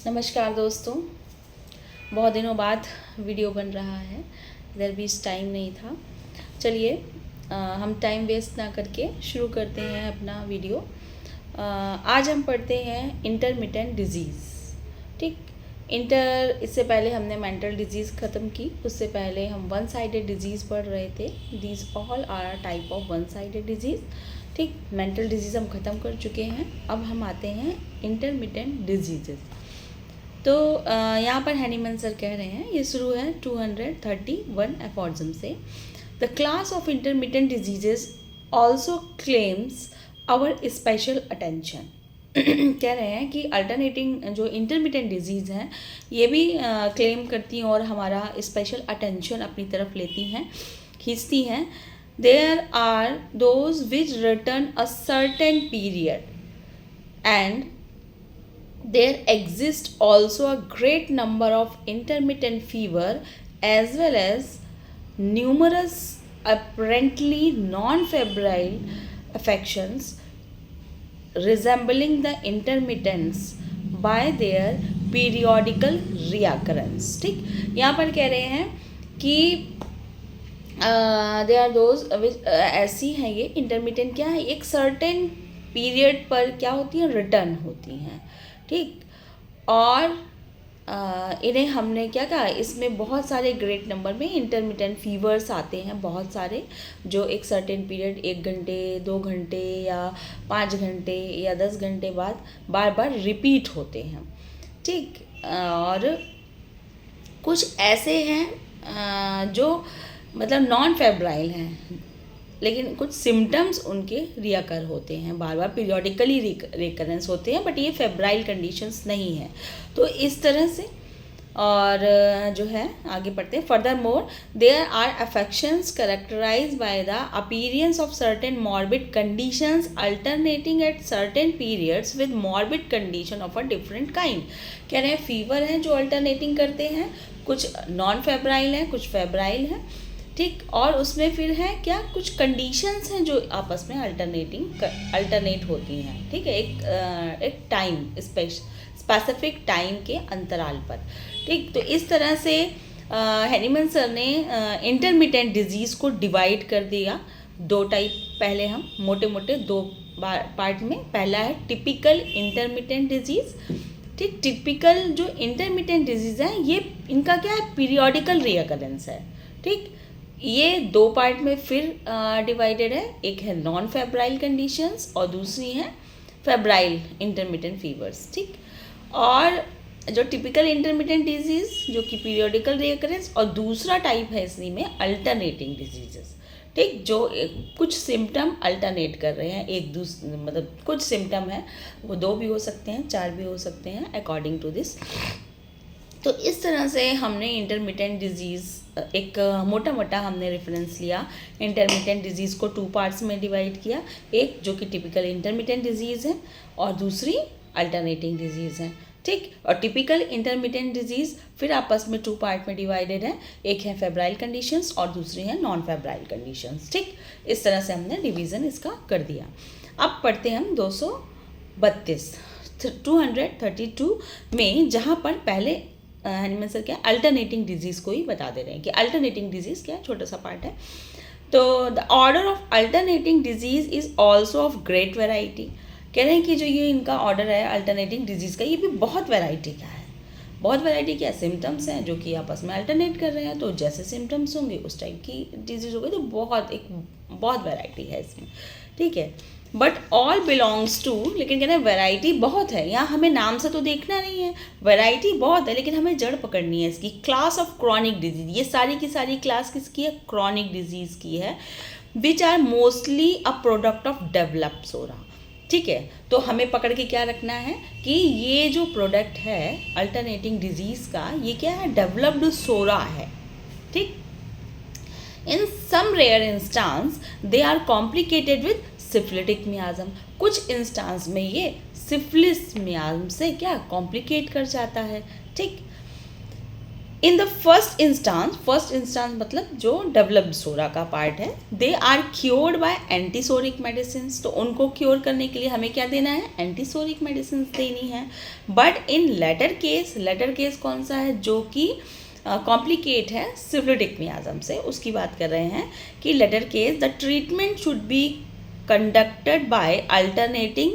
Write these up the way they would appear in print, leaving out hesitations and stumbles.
नमस्कार दोस्तों, बहुत दिनों बाद वीडियो बन रहा है। इधर भी टाइम नहीं था। चलिए हम टाइम वेस्ट ना करके शुरू करते हैं अपना वीडियो। आज हम पढ़ते हैं इंटरमिटेंट डिजीज़। ठीक, इससे पहले हमने मेंटल डिजीज़ ख़त्म की। उससे पहले हम वन साइडेड डिजीज़ पढ़ रहे थे। These all are type of one sided disease. ठीक, मेंटल डिजीज़ हम ख़त्म कर चुके हैं। अब हम आते हैं इंटरमिटेंट डिजीज़। तो यहाँ पर हैनीमैन सर कह रहे हैं, ये शुरू है 231 एफॉर्जम से। The class of intermittent diseases also claims our special attention. कह रहे हैं कि अल्टरनेटिंग जो इंटरमिटेंट डिजीज़ हैं ये भी क्लेम करती हैं और हमारा स्पेशल अटेंशन अपनी तरफ लेती हैं, खींचती हैं। There are those which return a certain period and there exists also a great number of intermittent fever as well as numerous apparently non-febrile affections resembling the intermittents by their periodical reoccurrence। ठीक, यहाँ पर कह रहे हैं कि they are those ऐसी हैं ये इंटरमिटेंट, क्या है, एक सर्टेन पीरियड पर क्या होती हैं, रिटर्न होती हैं। ठीक, और इन्हें हमने क्या कहा, इसमें बहुत सारे ग्रेट नंबर में इंटरमिटेंट फीवर्स आते हैं, बहुत सारे, जो एक सर्टेन पीरियड 1 घंटे 2 घंटे या 5 घंटे या 10 घंटे बाद बार बार रिपीट होते हैं। ठीक, और कुछ ऐसे हैं जो मतलब नॉन फेब्राइल हैं, लेकिन कुछ सिम्टम्स उनके रियाकर होते हैं, बार बार पीरियोडिकली रिकरेंस होते हैं, बट ये फेब्राइल कंडीशंस नहीं है। तो इस तरह से, और जो है आगे पढ़ते हैं। Furthermore there are affections characterise by the appearance of certain morbid conditions alternating at certain periods with morbid condition of a different kind. कह रहे हैं फीवर हैं जो अल्टरनेटिंग करते हैं, कुछ नॉन फेब्राइल हैं, कुछ फेब्राइल हैं। ठीक, और उसमें फिर है क्या, कुछ कंडीशंस हैं जो आपस में अल्टरनेट होती हैं। ठीक है, एक टाइम स्पेसिफिक टाइम के अंतराल पर। ठीक, तो इस तरह से हैनीमैन सर ने इंटरमिटेंट डिजीज़ को डिवाइड कर दिया 2 टाइप। पहले हम मोटे मोटे 2 पार्ट में, पहला है टिपिकल इंटरमिटेंट डिजीज़। ठीक, टिपिकल जो इंटरमिटेंट डिजीज़ है ये इनका क्या है, पीरियोडिकल रिकरेंस है। ठीक, ये 2 पार्ट में फिर डिवाइडेड है। एक है नॉन फेब्राइल कंडीशंस और दूसरी है फेब्राइल इंटरमिटेंट फीवर्स। ठीक, और जो टिपिकल इंटरमिटेंट डिजीज़ जो कि पीरियोडिकल रिकरेंस, और दूसरा टाइप है इसी में अल्टरनेटिंग डिजीजेस। ठीक, जो कुछ सिम्टम अल्टरनेट कर रहे हैं एक दूसरे, मतलब कुछ सिम्टम है वो 2 भी हो सकते हैं, 4 भी हो सकते हैं अकॉर्डिंग टू दिस। तो इस तरह से हमने इंटरमिटेंट डिजीज़ एक मोटा मोटा हमने रेफरेंस लिया। इंटरमिटेंट डिजीज़ को 2 पार्ट्स में डिवाइड किया, एक जो कि टिपिकल इंटरमिटेंट डिजीज़ है और दूसरी अल्टरनेटिंग डिजीज़ है। ठीक, और टिपिकल इंटरमिटेंट डिजीज़ फिर आपस में 2 पार्ट में डिवाइडेड है, एक है फेब्राइल कंडीशंस और दूसरी है नॉन फेब्राइल कंडीशंस। ठीक, इस तरह से हमने डिवीज़न इसका कर दिया। अब पढ़ते हैं हम 232 में, जहाँ पर पहले हैनीमैन सर क्या अल्टरनेटिंग डिजीज़ को ही बता दे रहे हैं कि अल्टरनेटिंग डिजीज़ क्या है, छोटा सा पार्ट है। तो the order of alternating disease is also of great variety. कह रहे हैं कि जो ये इनका ऑर्डर है अल्टरनेटिंग डिजीज़ का, ये भी बहुत वेराइटी का है। बहुत वेराइटी क्या, सिम्टम्स हैं जो कि आपस में अल्टरनेट कर रहे हैं, तो जैसे सिम्टम्स होंगे उस टाइप की डिजीज़ होगी, तो बहुत वेराइटी है इसमें। ठीक है, बट ऑल बिलोंग्स टू, लेकिन कहते हैं वैरायटी बहुत है, यहाँ हमें नाम से तो देखना नहीं है, वैरायटी बहुत है, लेकिन हमें जड़ पकड़नी है इसकी। क्लास ऑफ क्रॉनिक डिजीज, ये सारी की सारी क्लास किसकी है, क्रॉनिक डिजीज़ की है, which are mostly a product of develop psora. ठीक है, तो हमें पकड़ के क्या रखना है कि ये जो प्रोडक्ट है अल्टरनेटिंग डिजीज़ का, ये क्या है, डेवलप्ड सोरा है। ठीक, in some rare instance they are complicated with syphilitic miasm. कुछ इंस्टांस में ये सिफिलिस मियाज़म से क्या कॉम्प्लिकेट कर जाता है। ठीक, इन द फर्स्ट इंस्टांस मतलब जो डेवलप्ड सोरा का पार्ट है, they are cured by antipsoric medicine. तो उनको क्योर करने के लिए हमें क्या देना है, एंटीसोरिक मेडिसिन देनी है। बट इन लेटर केस कौन सा है, जो कि कॉम्प्लिकेट है सिफिलिटिक मियाज्म से, उसकी बात कर रहे हैं कि latter case the treatment should be conducted by alternating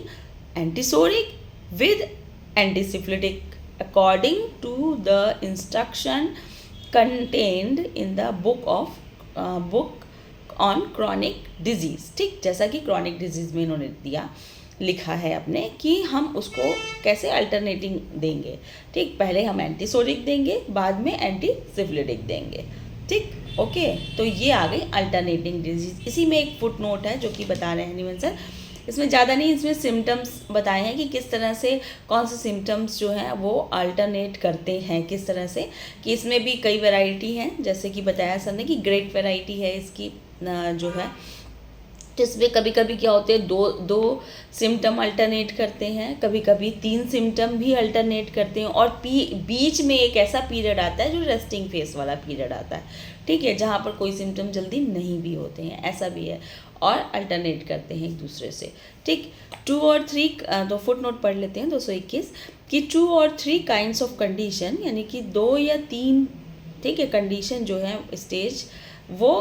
antipsoric with antisyphilitic according to the instruction contained in the book on chronic disease। ठीक, जैसा कि chronic disease में इन्होंने लिखा है अपने कि हम उसको कैसे अल्टरनेटिंग देंगे। ठीक, पहले हम एंटीसोरिक देंगे, बाद में एंटीसिफिलिटिक देंगे। ठीक, ओके। तो ये आ गई अल्टरनेटिंग डिजीज। इसी में एक फुट नोट है जो कि बता रहे हैं निमन सर, इसमें ज़्यादा नहीं, इसमें सिम्टम्स बताए हैं कि किस तरह से कौन से सिम्टम्स जो हैं वो अल्टरनेट करते हैं, किस तरह से, कि इसमें भी कई वैरायटी हैं, जैसे कि बताया सर ने कि ग्रेट वैरायटी है इसकी जो है, जिसमें कभी कभी क्या होते हैं दो सिम्टम अल्टरनेट करते हैं, कभी कभी 3 सिम्टम भी अल्टरनेट करते हैं, और बीच में एक ऐसा पीरियड आता है जो रेस्टिंग फेस वाला पीरियड आता है। ठीक है, जहाँ पर कोई सिम्टम जल्दी नहीं भी होते हैं, ऐसा भी है, और अल्टरनेट करते हैं एक दूसरे से। ठीक, 2 और 3 तो फुट नोट पढ़ लेते हैं 221 कि 2 और 3 काइंड्स ऑफ कंडीशन, यानी कि 2 या 3, ठीक है, कंडीशन जो है स्टेज वो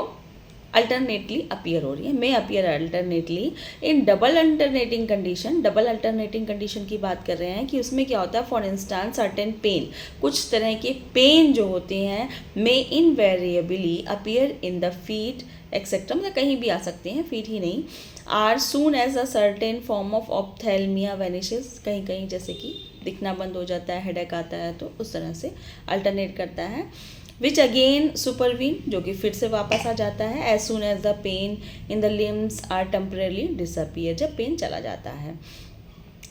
अल्टरनेटली अपीयर हो रही है, मे appear alternately in double alternating condition. Double alternating condition की बात कर रहे हैं कि उसमें क्या होता है, फॉर इंस्टांस सर्टेन पेन, कुछ तरह के पेन जो होते हैं may invariably appear in the feet etcetera, मतलब कहीं भी आ सकते हैं, फीट ही नहीं, or soon as a certain form of ophthalmia vanishes, कहीं कहीं जैसे कि दिखना बंद हो जाता है, हेडेक आता है, तो उस तरह से अल्टरनेट करता है। विच अगेन सुपरवीन, जो कि फिर से वापस आ जाता है, as soon as the pain in the limbs are temporarily disappear, जब पेन चला जाता है।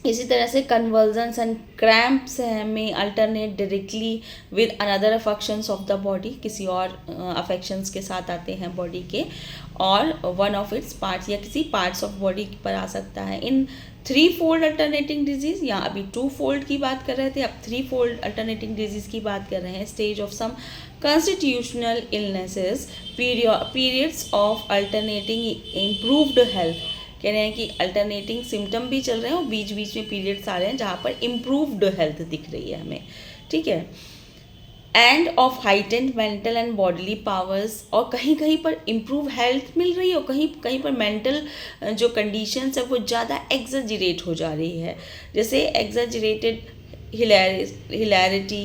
इसी तरह से कन्वर्जन्स एंड क्रैम्प्स में alternate directly with another affections of the body, किसी और अफेक्शंस के साथ आते हैं बॉडी के, और वन ऑफ इट्स पार्ट्स या किसी पार्ट्स ऑफ बॉडी पर आ सकता है। इन 3 फोल्ड अल्टरनेटिंग डिजीज़, या अभी 2 फोल्ड की बात कर रहे थे, अब 3 फोल्ड अल्टरनेटिंग डिजीज़ की बात कर रहे हैं। Stage of some constitutional illnesses, periods of alternating improved health, कह रहे हैं कि अल्टरनेटिंग सिम्टम भी चल रहे हैं और बीच बीच में पीरियड्स आ रहे हैं जहाँ पर इम्प्रूव्ड हेल्थ दिख रही है हमें। ठीक है, end of heightened mental and bodily powers, और कहीं कहीं पर इम्प्रूव हेल्थ मिल रही है और कहीं कहीं पर मेंटल जो कंडीशंस है वो ज़्यादा एग्जैजरेट हो जा रही है, जैसे exaggerated hilarity,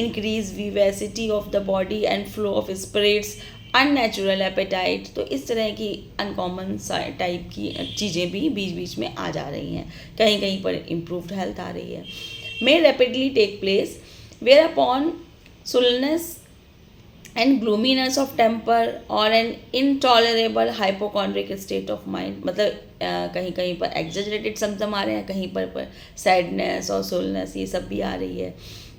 increased vivacity of the body and flow of spirits, unnatural appetite। तो इस तरह की अनकॉमन टाइप की चीज़ें भी बीच बीच में आ जा रही हैं, कहीं कहीं पर इम्प्रूव्ड हेल्थ आ रही है। may rapidly take place whereupon sullenness and gloominess of temper or an intolerable hypochondriac state of mind, मतलब कहीं कहीं पर एग्जेजरेटेड सिम्टम आ रहे हैं, कहीं पर सैडनेस और सोलनेस ये सब भी आ रही है।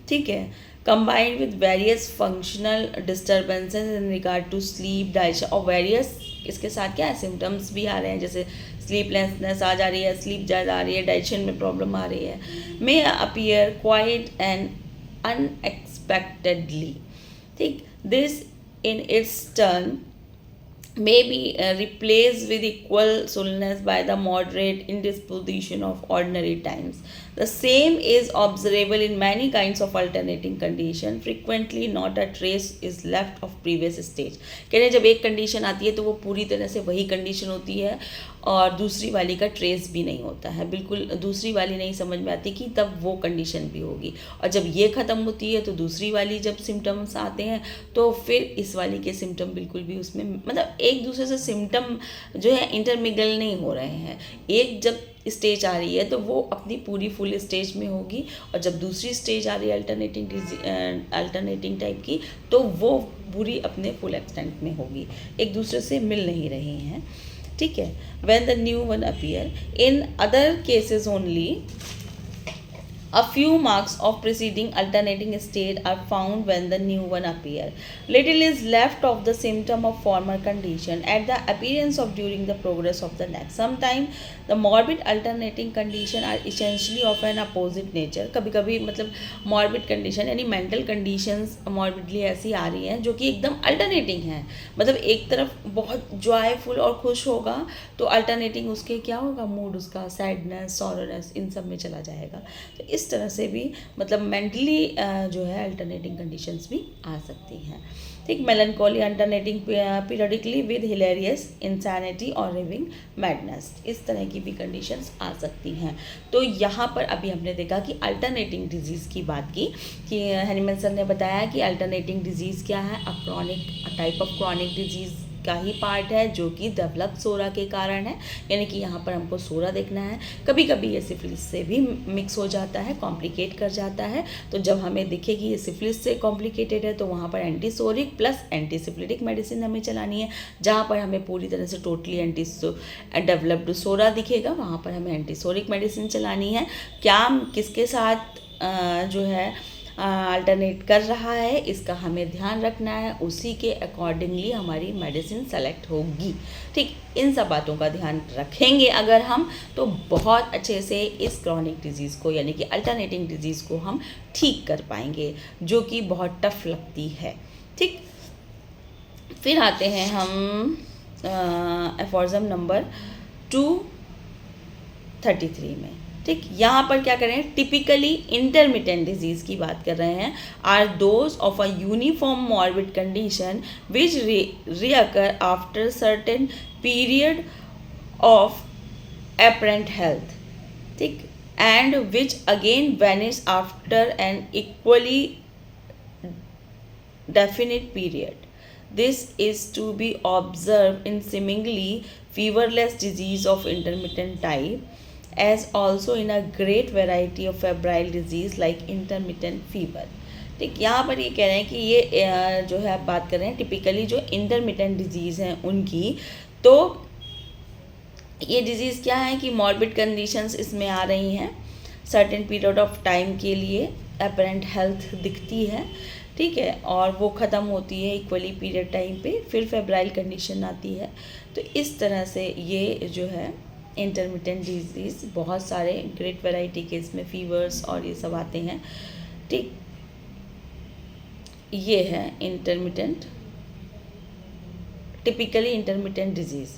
ठीक है, combined with various functional disturbances in regard to sleep, digestion, और वेरियस इसके साथ क्या है सिम्टम्स भी आ रहे हैं, जैसे स्लीपलेसनेस आ जा रही है, स्लीप ज़्यादा आ रही है, डाइजेशन में प्रॉब्लम आ रही है। मे अपीयर क्वाइट एंड अनएक्सपेक्टेडली। ठीक, this in its turn may be replaced with equal sullenness by the moderate indisposition of ordinary times. The same is observable in many kinds of alternating condition. Frequently not a trace is left of previous stage। कह रहे हैं जब एक condition आती है तो वो पूरी तरह से वही कंडीशन होती है और दूसरी वाली का ट्रेस भी नहीं होता है, बिल्कुल दूसरी वाली नहीं समझ में आती कि तब वो कंडीशन भी होगी, और जब ये ख़त्म होती है तो दूसरी वाली जब सिम्टम्स आते हैं तो फिर इस वाली के सिम्टम बिल्कुल भी उसमें, मतलब एक दूसरे से सिम्टम जो है इंटरमिगल नहीं हो रहे हैं। एक जब स्टेज आ रही है तो वो अपनी पूरी फुल स्टेज में होगी, और जब दूसरी स्टेज आ रही है अल्टरनेटिंग टाइप की तो वो पूरी अपने फुल एक्सटेंट में होगी, एक दूसरे से मिल नहीं रही हैं। ठीक है, when the new one appear in other cases only A few marks of preceding alternating state are found when the new one appear. Little is left of the symptom of former condition at the appearance of during the progress of the next. Sometimes the morbid alternating condition are essentially of an opposite nature. कभी कभी मतलब morbid condition यानी mental conditions morbidly ऐसी आ रही हैं जो कि एकदम alternating हैं. मतलब एक तरफ बहुत joyful और खुश होगा तो alternating उसके क्या होगा, मूड उसका सैडनेस, सॉरोनेस, इन सब में चला जाएगा. तो इस तरह से भी मतलब मेंटली जो है अल्टरनेटिंग कंडीशंस भी आ सकती हैं. ठीक, melancholy alternating periodically with hilarious insanity और रिविंग मैडनेस, इस तरह की भी कंडीशंस आ सकती हैं. तो यहाँ पर अभी हमने देखा कि अल्टरनेटिंग डिजीज़ की बात की कि हैनीमैन सर ने बताया कि अल्टरनेटिंग डिजीज़ क्या है, a chronic type of chronic disease का ही पार्ट है जो कि डेवलप सोरा के कारण है. यानी कि यहाँ पर हमको सोरा देखना है. कभी कभी ये सिफिलिस से भी मिक्स हो जाता है, कॉम्प्लिकेट कर जाता है. तो जब हमें दिखेगी ये सिफिलिस से कॉम्प्लिकेटेड है तो वहाँ पर एंटीसोरिक प्लस एंटीसिफिलिटिक मेडिसिन हमें चलानी है. जहाँ पर हमें पूरी तरह से टोटली डेवलप्ड सोरा दिखेगा वहाँ पर हमें एंटीसोरिक मेडिसिन चलानी है. क्या किसके साथ जो है अल्टरनेट कर रहा है इसका हमें ध्यान रखना है, उसी के अकॉर्डिंगली हमारी मेडिसिन सेलेक्ट होगी. ठीक, इन सब बातों का ध्यान रखेंगे अगर हम तो बहुत अच्छे से इस क्रॉनिक डिजीज़ को यानी कि अल्टरनेटिंग डिजीज़ को हम ठीक कर पाएंगे जो कि बहुत टफ लगती है. ठीक, फिर आते हैं हम एफॉर्जम नंबर 233 में. ठीक, यहाँ पर क्या कर रहे हैं, टिपिकली इंटरमिटेंट डिजीज़ की बात कर रहे हैं. Are those of a uniform morbid condition which reoccur after certain period of apparent health. ठीक, and which again vanish after an equally definite period. This is to be observed in seemingly feverless disease of intermittent type, as also in a great variety of febrile disease like intermittent fever. ठीक, यहाँ पर ये कह रहे हैं कि ये जो है आप बात कर रहे हैं टिपिकली जो इंटरमिटेंट डिजीज़ हैं उनकी. तो ये डिजीज़ क्या है कि मॉर्बिड कंडीशंस इसमें आ रही हैं, सर्टेन पीरियड ऑफ टाइम के लिए अपरेंट हेल्थ दिखती है. ठीक है, और वो ख़त्म होती है इक्वली पीरियड टाइम पे, फिर फेब्राइल कंडीशन आती है. तो इस तरह से ये जो है इंटरमिटेंट डिजीज़ बहुत सारे ग्रेट वैरायटी के इसमें फीवर्स और ये सब आते हैं. ठीक, ये है इंटरमिटेंट, टिपिकली इंटरमिटेंट डिजीज़.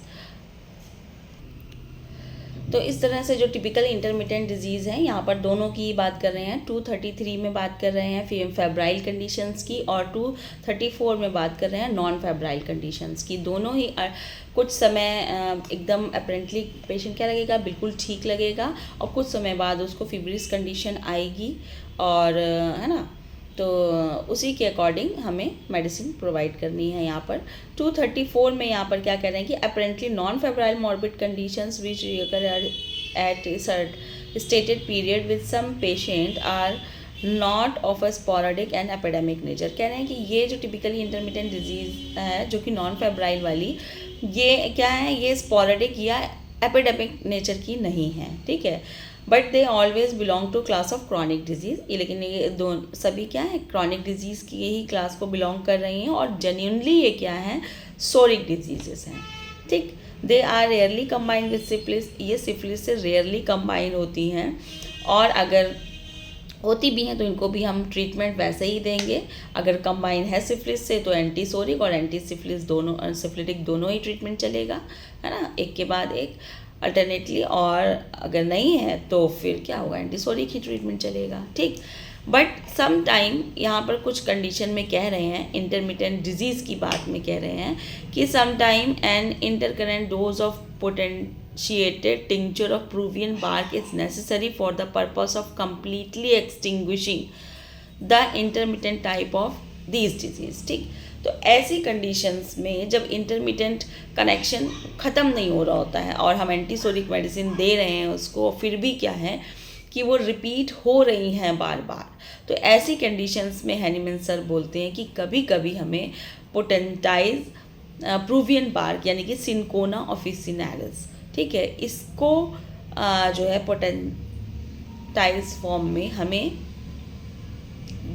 तो इस तरह से जो टिपिकल इंटरमिटेंट डिजीज़ हैं यहाँ पर दोनों की बात कर रहे हैं. 233 में बात कर रहे हैं फिर फेब्राइल कंडीशंस की और 234 में बात कर रहे हैं नॉन फेब्राइल कंडीशंस की. दोनों ही कुछ समय एकदम अपेरेंटली पेशेंट क्या लगेगा, बिल्कुल ठीक लगेगा, और कुछ समय बाद उसको फीवरिश कंडीशन आएगी और है ना, तो उसी के अकॉर्डिंग हमें मेडिसिन प्रोवाइड करनी है. यहाँ पर 234 में यहाँ पर क्या कह रहे हैं कि apparently non febrile morbid conditions which recur at stated period with some patient are not of a sporadic and epidemic nature. कह रहे हैं कि ये जो टिपिकली इंटरमिटेंट डिजीज़ है जो कि नॉन फेब्राइल वाली, ये क्या है, ये स्पोरेडिक या एपिडेमिक नेचर की नहीं है. ठीक है, but they always belong to class of chronic disease. ये लेकिन ये सभी क्या है, क्रॉनिक डिजीज़ की ही क्लास को बिलोंग कर रही हैं और जेन्युइनली ये क्या है, सोरिक डिजीजेस हैं. ठीक, they are rarely combined with syphilis. ये सिफिलिस से रेयरली कंबाइन होती हैं और अगर होती भी हैं तो इनको भी हम ट्रीटमेंट वैसे ही देंगे. अगर कंबाइन है सिफिलिस से तो एंटीसोरिक और एंटी सिफिलिस दोनों सिफिलिटिक दोनों ही ट्रीटमेंट चलेगा, है ना, एक के बाद एक अल्टरनेटली. और अगर नहीं है तो फिर क्या होगा, एंटीसोरिक ही ट्रीटमेंट चलेगा. ठीक, बट सम टाइम यहाँ पर कुछ कंडीशन में कह रहे हैं, इंटरमिटेंट डिजीज़ की बात में कह रहे हैं कि some time an intercurrent dose of potentiated tincture of Peruvian bark is necessary for the purpose of completely extinguishing the intermittent type of these disease. ठीक, तो ऐसी कंडीशंस में जब इंटरमिटेंट कनेक्शन ख़त्म नहीं हो रहा होता है और हम एंटीसोरिक मेडिसिन दे रहे हैं उसको, फिर भी क्या है कि वो रिपीट हो रही हैं बार बार, तो ऐसी कंडीशंस में हैनीमैन सर बोलते हैं कि कभी कभी हमें पोटेंटाइज प्रूवियन बार्क यानी कि सिनकोना ऑफिसिनालिस, ठीक है, इसको जो है टाइल्स फॉर्म में हमें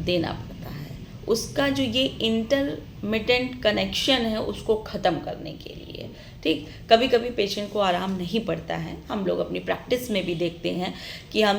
देना पड़ता है। उसका जो ये इंटरमिटेंट कनेक्शन है उसको ख़त्म करने के लिए, ठीक। कभी कभी पेशेंट को आराम नहीं पड़ता है, हम लोग अपनी प्रैक्टिस में भी देखते हैं कि हम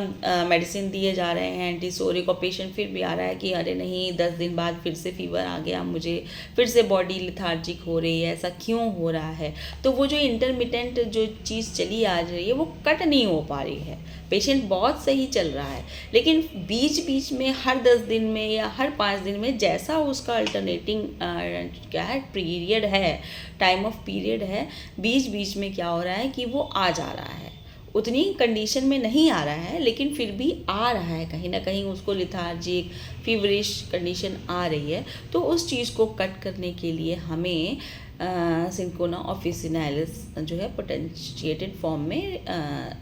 मेडिसिन दिए जा रहे हैं एंटीसोरिक, और पेशेंट फिर भी आ रहा है कि अरे नहीं 10 दिन बाद फिर से फीवर आ गया, मुझे फिर से बॉडी लिथार्जिक हो रही है, ऐसा क्यों हो रहा है। तो वो जो इंटरमिटेंट जो चीज़ चली आ रही है वो कट नहीं हो पा रही है। पेशेंट बहुत सही चल रहा है, लेकिन बीच बीच में हर 10 दिन में या हर 5 दिन में जैसा उसका अल्टरनेटिंग क्या है पीरियड है, टाइम ऑफ पीरियड है, बीच बीच में क्या हो रहा है कि वो आ जा रहा है। उतनी कंडीशन में नहीं आ रहा है लेकिन फिर भी आ रहा है, कहीं ना कहीं उसको लिथार्जिक फीवरिश कंडीशन आ रही है। तो उस चीज़ को कट करने के लिए हमें सिंकोना ऑफिसिनालिस जो है पोटेंशिएटेड फॉर्म में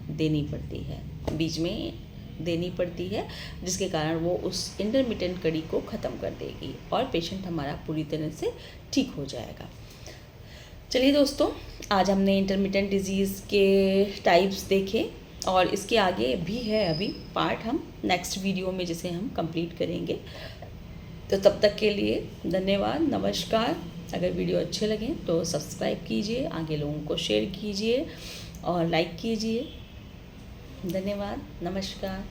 देनी पड़ती है, बीच में देनी पड़ती है, जिसके कारण वो उस इंटरमिटेंट कड़ी को ख़त्म कर देगी और पेशेंट हमारा पूरी तरह से ठीक हो जाएगा। चलिए दोस्तों, आज हमने इंटरमिटेंट डिजीज़ के टाइप्स देखे और इसके आगे भी है अभी पार्ट, हम नेक्स्ट वीडियो में जिसे हम कंप्लीट करेंगे। तो तब तक के लिए धन्यवाद, नमस्कार। अगर वीडियो अच्छे लगे तो सब्सक्राइब कीजिए, आगे लोगों को शेयर कीजिए और लाइक कीजिए। धन्यवाद, नमस्कार।